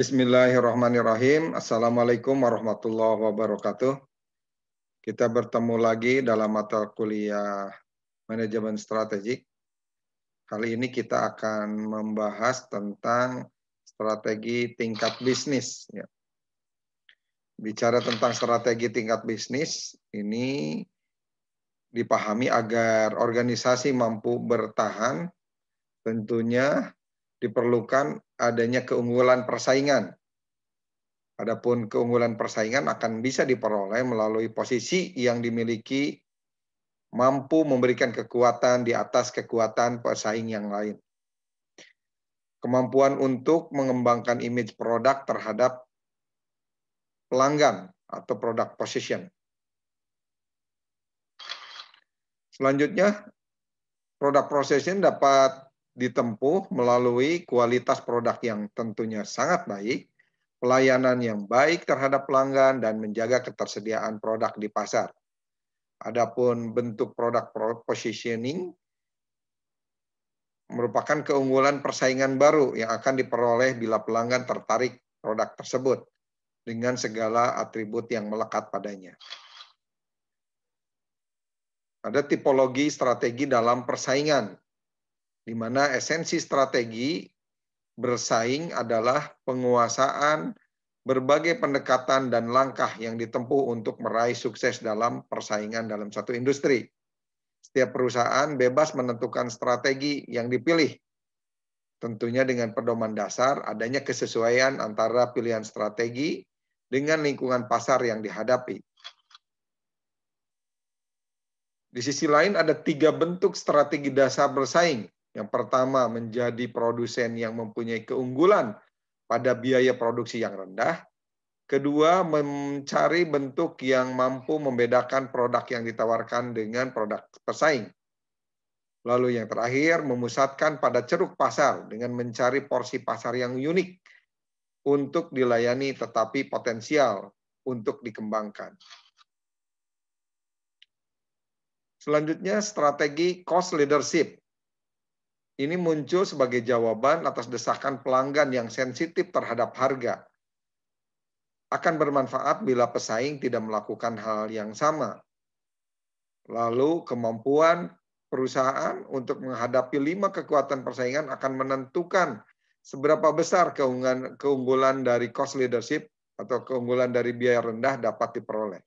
Bismillahirrahmanirrahim. Assalamualaikum warahmatullahi wabarakatuh. Kita bertemu lagi dalam mata kuliah manajemen strategik. Kali ini kita akan membahas tentang strategi tingkat bisnis. Bicara tentang strategi tingkat bisnis, ini dipahami agar organisasi mampu bertahan, tentunya diperlukan adanya keunggulan persaingan. Adapun keunggulan persaingan akan bisa diperoleh melalui posisi yang dimiliki mampu memberikan kekuatan di atas kekuatan pesaing yang lain. Kemampuan untuk mengembangkan image produk terhadap pelanggan atau product position. Selanjutnya, product position dapat ditempuh melalui kualitas produk yang tentunya sangat baik, pelayanan yang baik terhadap pelanggan, dan menjaga ketersediaan produk di pasar. Adapun bentuk product positioning merupakan keunggulan persaingan baru yang akan diperoleh bila pelanggan tertarik produk tersebut dengan segala atribut yang melekat padanya. Ada tipologi strategi dalam persaingan, di mana esensi strategi bersaing adalah penguasaan berbagai pendekatan dan langkah yang ditempuh untuk meraih sukses dalam persaingan dalam satu industri. Setiap perusahaan bebas menentukan strategi yang dipilih. Tentunya dengan pedoman dasar adanya kesesuaian antara pilihan strategi dengan lingkungan pasar yang dihadapi. Di sisi lain ada 3 bentuk strategi dasar bersaing. Yang pertama, menjadi produsen yang mempunyai keunggulan pada biaya produksi yang rendah. Kedua, mencari bentuk yang mampu membedakan produk yang ditawarkan dengan produk pesaing. Lalu yang terakhir, memusatkan pada ceruk pasar dengan mencari porsi pasar yang unik untuk dilayani tetapi potensial untuk dikembangkan. Selanjutnya, strategi cost leadership. Ini muncul sebagai jawaban atas desakan pelanggan yang sensitif terhadap harga. Akan bermanfaat bila pesaing tidak melakukan hal yang sama. Lalu, kemampuan perusahaan untuk menghadapi 5 kekuatan persaingan akan menentukan seberapa besar keunggulan dari cost leadership atau keunggulan dari biaya rendah dapat diperoleh.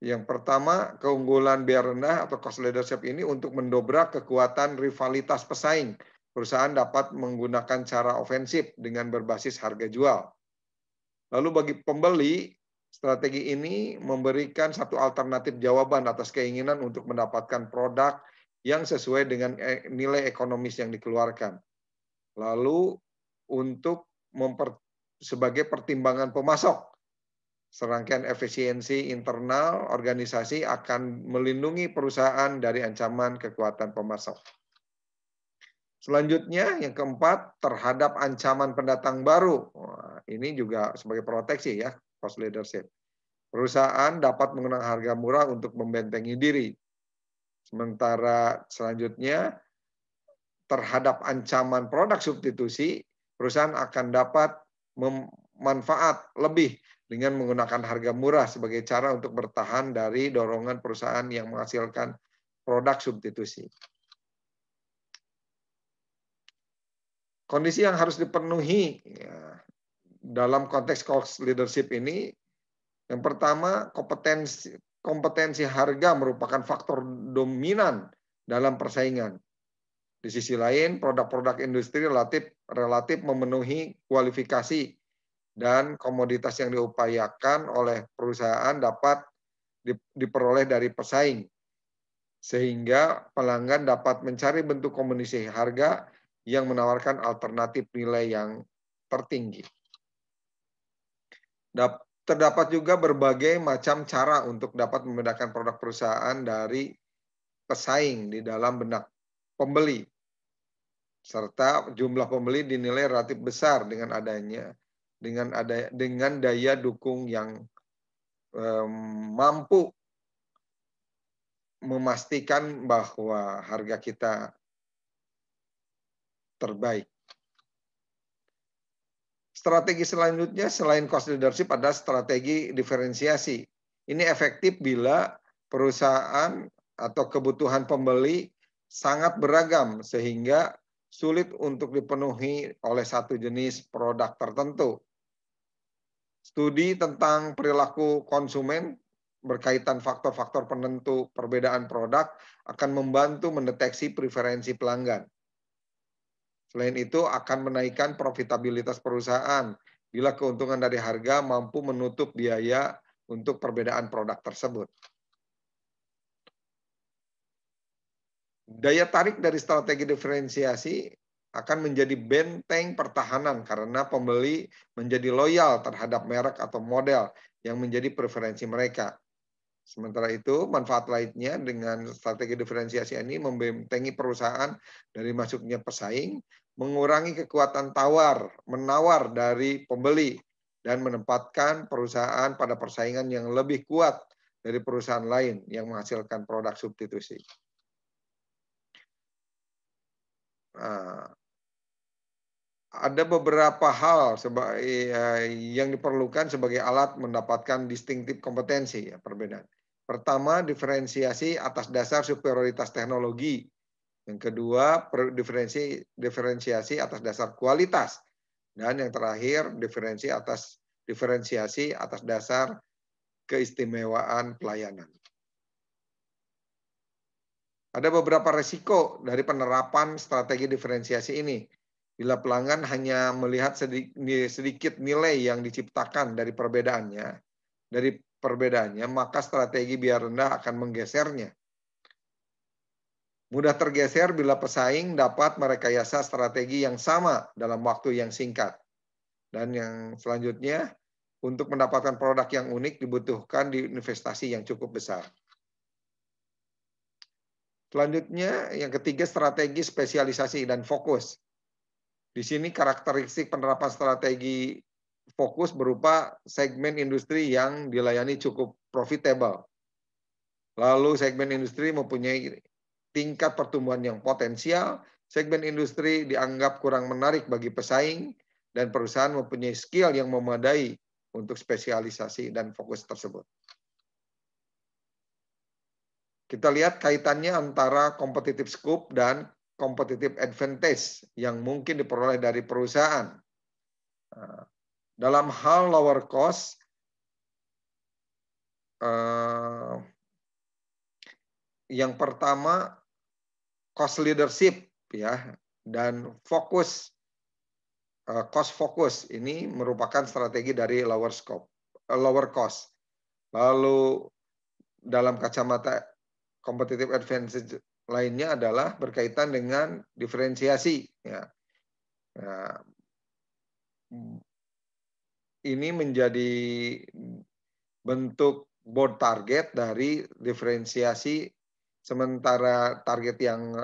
Yang pertama, keunggulan biaya rendah atau cost leadership ini untuk mendobrak kekuatan rivalitas pesaing. Perusahaan dapat menggunakan cara ofensif dengan berbasis harga jual. Lalu bagi pembeli, strategi ini memberikan satu alternatif jawaban atas keinginan untuk mendapatkan produk yang sesuai dengan nilai ekonomis yang dikeluarkan. Lalu untuk sebagai pertimbangan pemasok, serangkaian efisiensi internal organisasi akan melindungi perusahaan dari ancaman kekuatan pemasok. Selanjutnya, yang keempat, terhadap ancaman pendatang baru. Wah, ini juga sebagai proteksi ya, cost leadership. Perusahaan dapat menggunakan harga murah untuk membentengi diri. Sementara selanjutnya, terhadap ancaman produk substitusi, perusahaan akan dapat memanfaat lebih dengan menggunakan harga murah sebagai cara untuk bertahan dari dorongan perusahaan yang menghasilkan produk substitusi. Kondisi yang harus dipenuhi ya, dalam konteks cost leadership ini, yang pertama, kompetensi harga merupakan faktor dominan dalam persaingan. Di sisi lain, produk-produk industri relatif memenuhi kualifikasi dan komoditas yang diupayakan oleh perusahaan dapat diperoleh dari pesaing. Sehingga pelanggan dapat mencari bentuk komunikasi harga yang menawarkan alternatif nilai yang tertinggi. Terdapat juga berbagai macam cara untuk dapat membedakan produk perusahaan dari pesaing di dalam benak pembeli. Serta jumlah pembeli dinilai relatif besar dengan daya dukung yang mampu memastikan bahwa harga kita terbaik. Strategi selanjutnya selain cost leadership ada strategi diferensiasi. Ini efektif bila perusahaan atau kebutuhan pembeli sangat beragam sehingga sulit untuk dipenuhi oleh satu jenis produk tertentu. Studi tentang perilaku konsumen berkaitan faktor-faktor penentu perbedaan produk akan membantu mendeteksi preferensi pelanggan. Selain itu akan menaikkan profitabilitas perusahaan bila keuntungan dari harga mampu menutup biaya untuk perbedaan produk tersebut. Daya tarik dari strategi diferensiasi akan menjadi benteng pertahanan karena pembeli menjadi loyal terhadap merek atau model yang menjadi preferensi mereka. Sementara itu, manfaat lainnya dengan strategi diferensiasi ini membentengi perusahaan dari masuknya pesaing, mengurangi kekuatan menawar dari pembeli, dan menempatkan perusahaan pada persaingan yang lebih kuat dari perusahaan lain yang menghasilkan produk substitusi. Nah, ada beberapa hal yang diperlukan sebagai alat mendapatkan distinctive kompetensi, ya, perbedaan. Pertama, diferensiasi atas dasar superioritas teknologi. Yang kedua, diferensiasi atas dasar kualitas. Dan yang terakhir, diferensiasi atas dasar keistimewaan pelayanan. Ada beberapa resiko dari penerapan strategi diferensiasi ini. Bila pelanggan hanya melihat sedikit nilai yang diciptakan dari perbedaannya, maka strategi biar rendah akan menggesernya. Mudah tergeser bila pesaing dapat merekayasa strategi yang sama dalam waktu yang singkat. Dan yang selanjutnya, untuk mendapatkan produk yang unik dibutuhkan investasi yang cukup besar. Selanjutnya, yang ketiga, strategi spesialisasi dan fokus. Di sini karakteristik penerapan strategi fokus berupa segmen industri yang dilayani cukup profitable. Lalu segmen industri mempunyai tingkat pertumbuhan yang potensial, segmen industri dianggap kurang menarik bagi pesaing, dan perusahaan mempunyai skill yang memadai untuk spesialisasi dan fokus tersebut. Kita lihat kaitannya antara competitive scope dan competitive advantage yang mungkin diperoleh dari perusahaan. Dalam hal lower cost, yang pertama cost leadership, ya, dan fokus, cost focus ini merupakan strategi dari lower cost. Lalu dalam kacamata competitive advantage lainnya adalah berkaitan dengan diferensiasi. Ya. Nah, ini menjadi bentuk board target dari diferensiasi, sementara target yang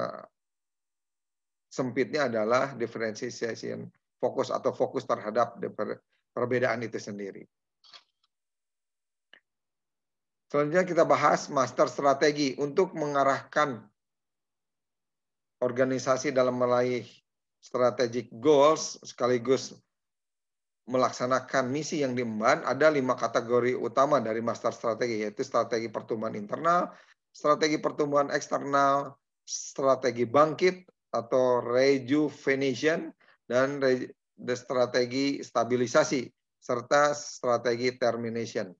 sempitnya adalah diferensiasi fokus atau fokus terhadap perbedaan itu sendiri. Selanjutnya kita bahas master strategi untuk mengarahkan organisasi dalam meraih strategic goals sekaligus melaksanakan misi yang diemban. Ada 5 kategori utama dari master strategi, yaitu strategi pertumbuhan internal, strategi pertumbuhan eksternal, strategi bangkit atau rejuvenation, dan strategi stabilisasi, serta strategi termination,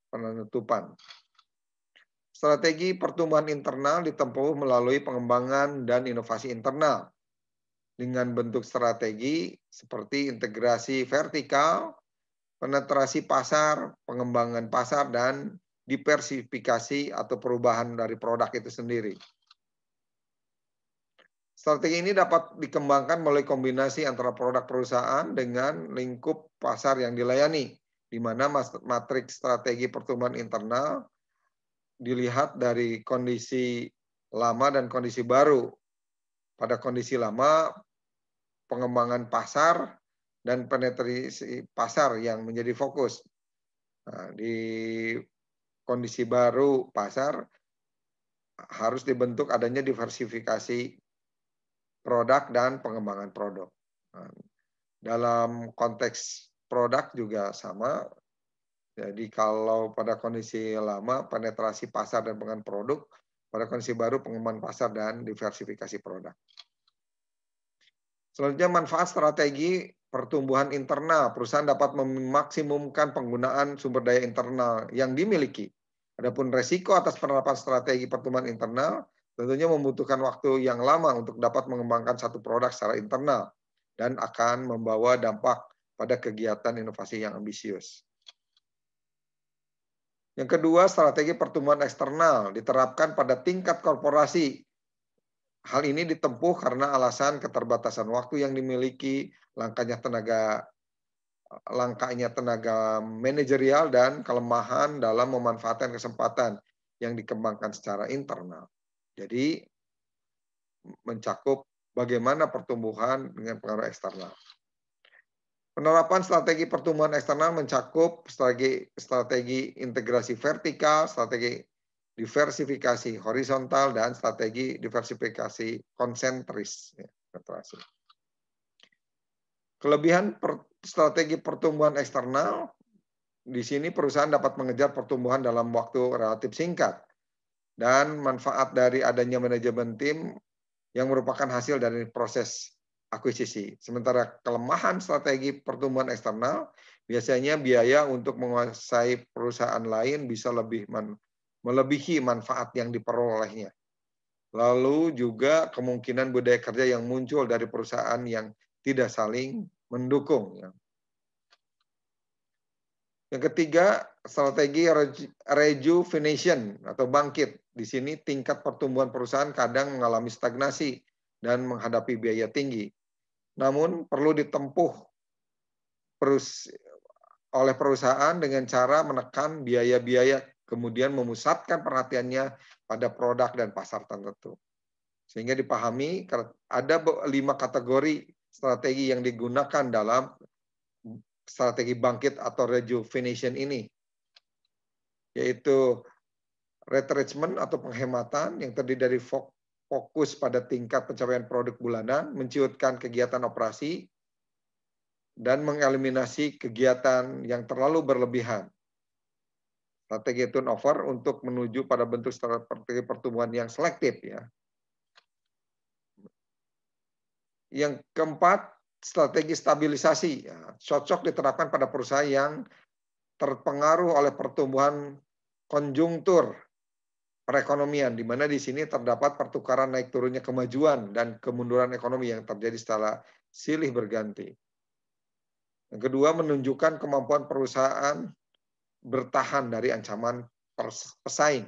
penutupan. Strategi pertumbuhan internal ditempuh melalui pengembangan dan inovasi internal dengan bentuk strategi seperti integrasi vertikal, penetrasi pasar, pengembangan pasar, dan diversifikasi atau perubahan dari produk itu sendiri. Strategi ini dapat dikembangkan melalui kombinasi antara produk perusahaan dengan lingkup pasar yang dilayani, di mana matriks strategi pertumbuhan internal dilihat dari kondisi lama dan kondisi baru. Pada kondisi lama, pengembangan pasar dan penetrasi pasar yang menjadi fokus. Nah, di kondisi baru pasar harus dibentuk adanya diversifikasi produk dan pengembangan produk. Nah, Dalam konteks produk juga sama. Jadi kalau pada kondisi lama penetrasi pasar dan pengembangan produk, pada kondisi baru pengembangan pasar dan diversifikasi produk. Selanjutnya manfaat strategi pertumbuhan internal. Perusahaan dapat memaksimumkan penggunaan sumber daya internal yang dimiliki. Adapun resiko atas penerapan strategi pertumbuhan internal tentunya membutuhkan waktu yang lama untuk dapat mengembangkan satu produk secara internal dan akan membawa dampak pada kegiatan inovasi yang ambisius. Yang kedua, strategi pertumbuhan eksternal diterapkan pada tingkat korporasi. Hal ini ditempuh karena alasan keterbatasan waktu yang dimiliki, langkanya tenaga manajerial, dan kelemahan dalam memanfaatkan kesempatan yang dikembangkan secara internal. Jadi, mencakup bagaimana pertumbuhan dengan pengaruh eksternal. Penerapan strategi pertumbuhan eksternal mencakup strategi integrasi vertikal, strategi diversifikasi horizontal, dan strategi diversifikasi konsentris. Kelebihan strategi pertumbuhan eksternal, di sini perusahaan dapat mengejar pertumbuhan dalam waktu relatif singkat, dan manfaat dari adanya manajemen tim yang merupakan hasil dari proses akuisisi. Sementara kelemahan strategi pertumbuhan eksternal, biasanya biaya untuk menguasai perusahaan lain bisa melebihi manfaat yang diperolehnya. Lalu juga kemungkinan budaya kerja yang muncul dari perusahaan yang tidak saling mendukung. Yang ketiga, strategi rejuvenation atau bangkit. Di sini tingkat pertumbuhan perusahaan kadang mengalami stagnasi dan menghadapi biaya tinggi. Namun perlu ditempuh oleh perusahaan dengan cara menekan biaya-biaya, kemudian memusatkan perhatiannya pada produk dan pasar tertentu. Sehingga dipahami ada 5 kategori strategi yang digunakan dalam strategi bangkit atau rejuvenation ini, yaitu retrenchment atau penghematan yang terdiri dari fokus pada tingkat pencapaian produk bulanan, menciutkan kegiatan operasi, dan mengeliminasi kegiatan yang terlalu berlebihan. Strategi turnover untuk menuju pada bentuk strategi pertumbuhan yang selektif. Yang keempat, strategi stabilisasi. Cocok diterapkan pada perusahaan yang terpengaruh oleh pertumbuhan konjungtur perekonomian, di mana di sini terdapat pertukaran naik turunnya kemajuan dan kemunduran ekonomi yang terjadi secara silih berganti. Yang kedua, menunjukkan kemampuan perusahaan bertahan dari ancaman pesaing.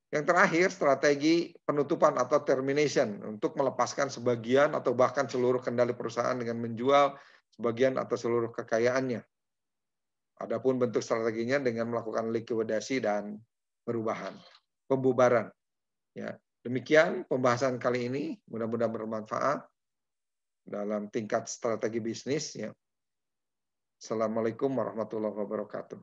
Yang terakhir, strategi penutupan atau termination untuk melepaskan sebagian atau bahkan seluruh kendali perusahaan dengan menjual sebagian atau seluruh kekayaannya. Adapun bentuk strateginya dengan melakukan likuidasi dan pembubaran. Demikian pembahasan kali ini, mudah-mudahan bermanfaat dalam tingkat strategi bisnis. Assalamualaikum warahmatullahi wabarakatuh.